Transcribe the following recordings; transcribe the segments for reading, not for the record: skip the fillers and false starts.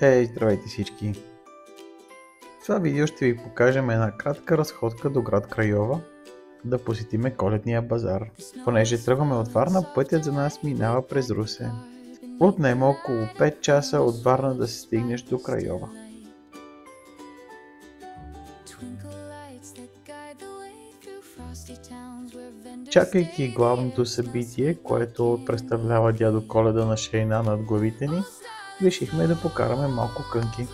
Хей, здравейте всички! В това видео ще ви покажем една кратка разходка до град Крайова, да посетиме коледния базар. Понеже тръгваме от Варна, пътят за нас минава през Русе. Отнема около 5 часа от Варна да се стигнеш до Крайова. Чакайки главното събитие, което представлява дядо Коледа на шейна над главите ни, решихме да покараме малко кънки.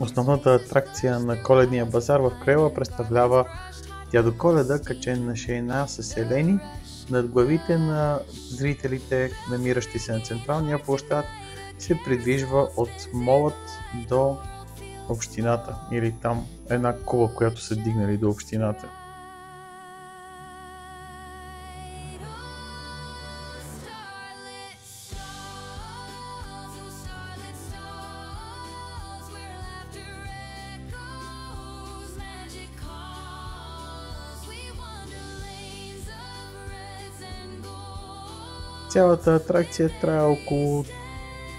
Основната атракция на коледния базар в Крайова представлява дядо Коледа, качен на шейна с елени над главите на зрителите, намиращи се на централния площад, се придвижва от молът до общината, или там една кула, която са дигнали до общината. Цялата атракция трае около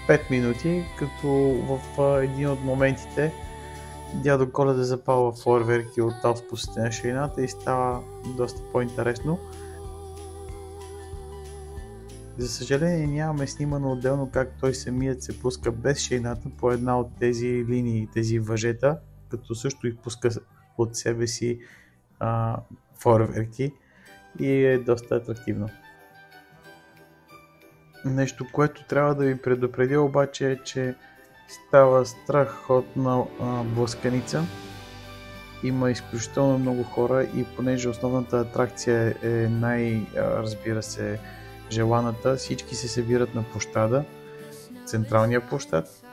5 минути, като в един от моментите дядо Коледа запалва фойерверки от авспусите на шейната и става доста по-интересно. За съжаление нямаме снимано отделно как той самият се пуска без шейната по една от тези линии, тези въжета, като също изпуска от себе си фойерверки и е доста атрактивно. Нещо, което трябва да ви предупредя обаче е, че става страхотна блъсканица. Има изключително много хора и понеже основната атракция е разбира се, желаната, всички се събират на площада, централния площад,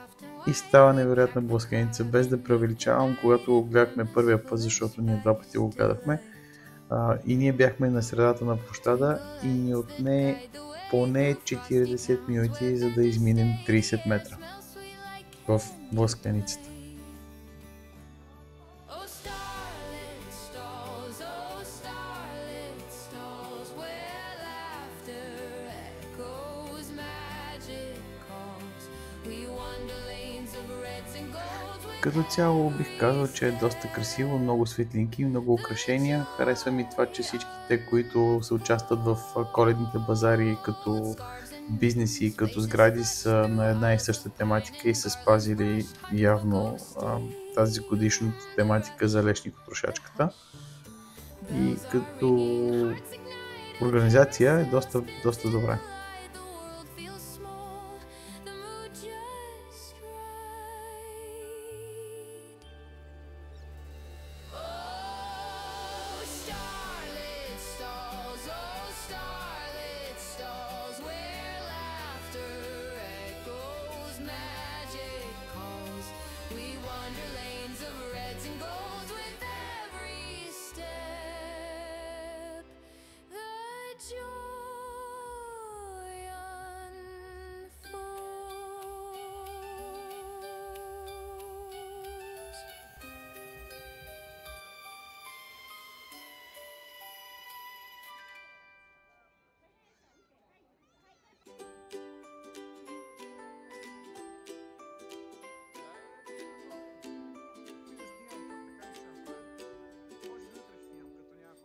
и става невероятна блъсканица. Без да преувеличавам, когато го гледахме първия път, защото ние два пъти го гледахме, и ние бяхме на средата на площада и ни отне поне 40 минути, за да изминем 30 метра в блъсканицата. Като цяло бих казал, че е доста красиво, много светлинки, много украшения. Харесва ми това, че всичките, които се участват в коледните базари като бизнеси, като сгради, са на една и съща тематика и са спазили явно тази годишната тематика за лешникотрошачката. И като организация е доста добра.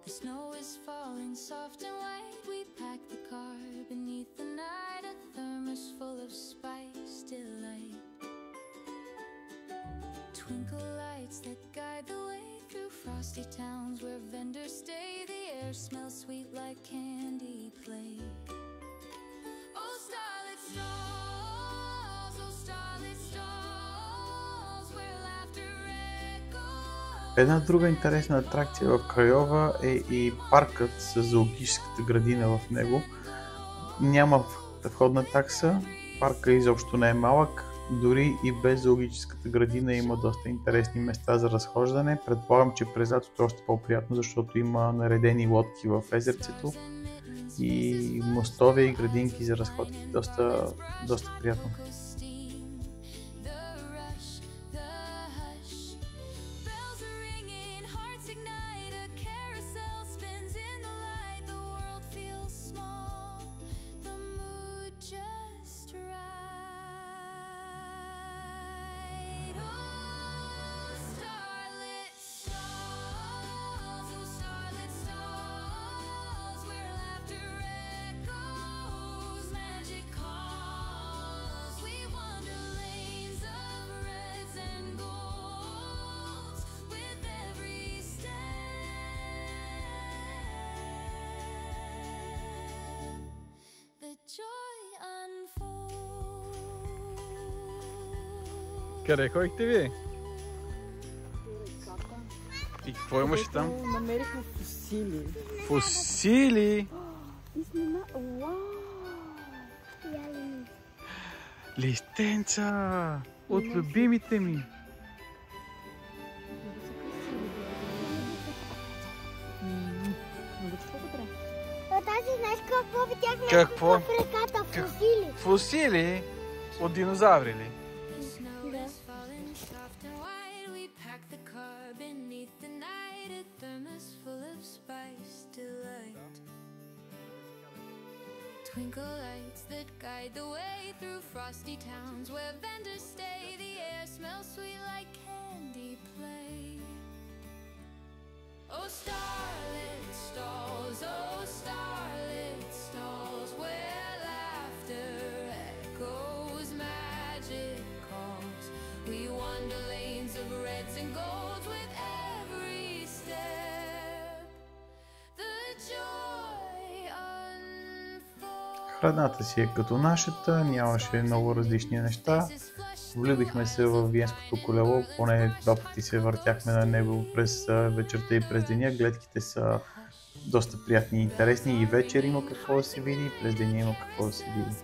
The snow is falling soft and white. We pack the car beneath the night. A thermos full of spice delight. Twinkle lights that guide the way through frosty towns where vendors stay. The air smells sweet like candy play. Oh starlit stalls, oh starlit stalls, where laughter echoes. Една друга интересна атракция в Крайова е и паркът с зоологическата градина в него. Няма входна такса, парка изобщо не е малък, Дори и без зоологическата градина има доста интересни места за разхождане. Предполагам, че през лятото е още по-приятно, защото има наредени лодки в езерцето и мостове и градинки за разходки. Доста приятно. Къде ходихте ви? И какво имаше там? Намерихме фосили. Фосили! Вау! Листенца! От любимите ми! Тази, знаеш какво видяхме? Какво? В реката, фосили. Фосили? От динозаври ли? Twinkle lights that guide the way through frosty towns where vendors stay. The air smells sweet like candy play. Oh, starlit stalls, where laughter echoes, magic calls. We wander lanes of reds and golds with every step. The joy unfolds. Храната си е като нашата, нямаше много различни неща. Влюбихме се в виенското колело, поне 2 пъти се въртяхме на него през вечерта и през деня. Гледките са доста приятни и интересни, и вечер има какво да се види, и през деня има какво да се види.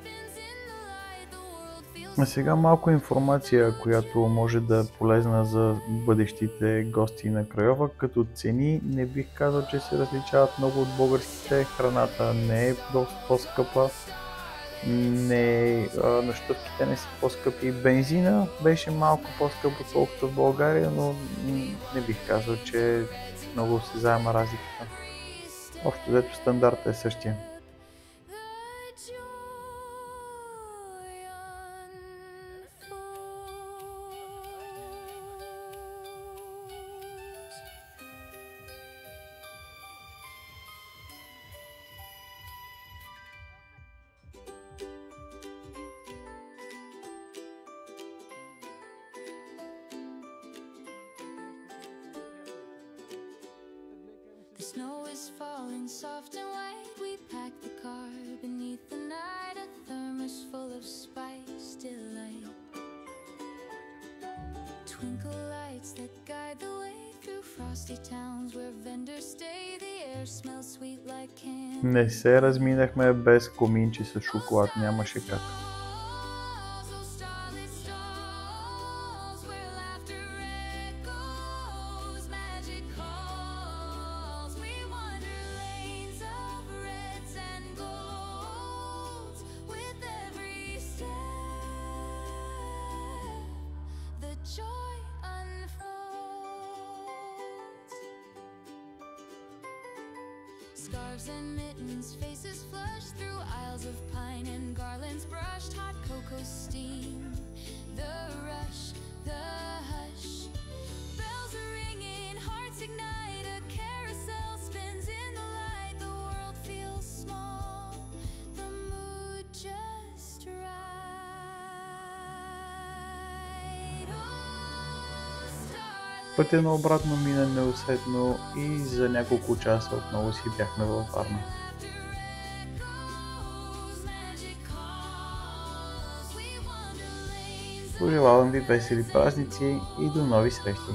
А сега малко информация, която може да е полезна за бъдещите гости на Крайова. Като цени не бих казал, че се различават много от българските. Храната не е доста по-скъпа. Нощувките не са по-скъпи. Бензина беше малко по-скъп отколкото в България, но не бих казал, че много се заема разликата. Общо взето стандартът е същия. The snow is falling soft and white. We pack the car beneath the night. A thermos full of spice delight. Twinkle lights that guide the way through frosty towns where vendors stay. The air smells sweet like candy. Не се разминахме без коминче с шоколад, нямаше как. Scarves and mittens, faces flushed through aisles of pine and garlands brushed, hot cocoa steam, the rush, the hush. Bells are ringing, hearts ignite, a carousel spins in the light. The world feels small, the mood just right. Oh, starlit. Пътя на обратно мина неусетно и за няколко часа отново си бяхме във Варна. Пожелавам ви весели празници и до нови срещи!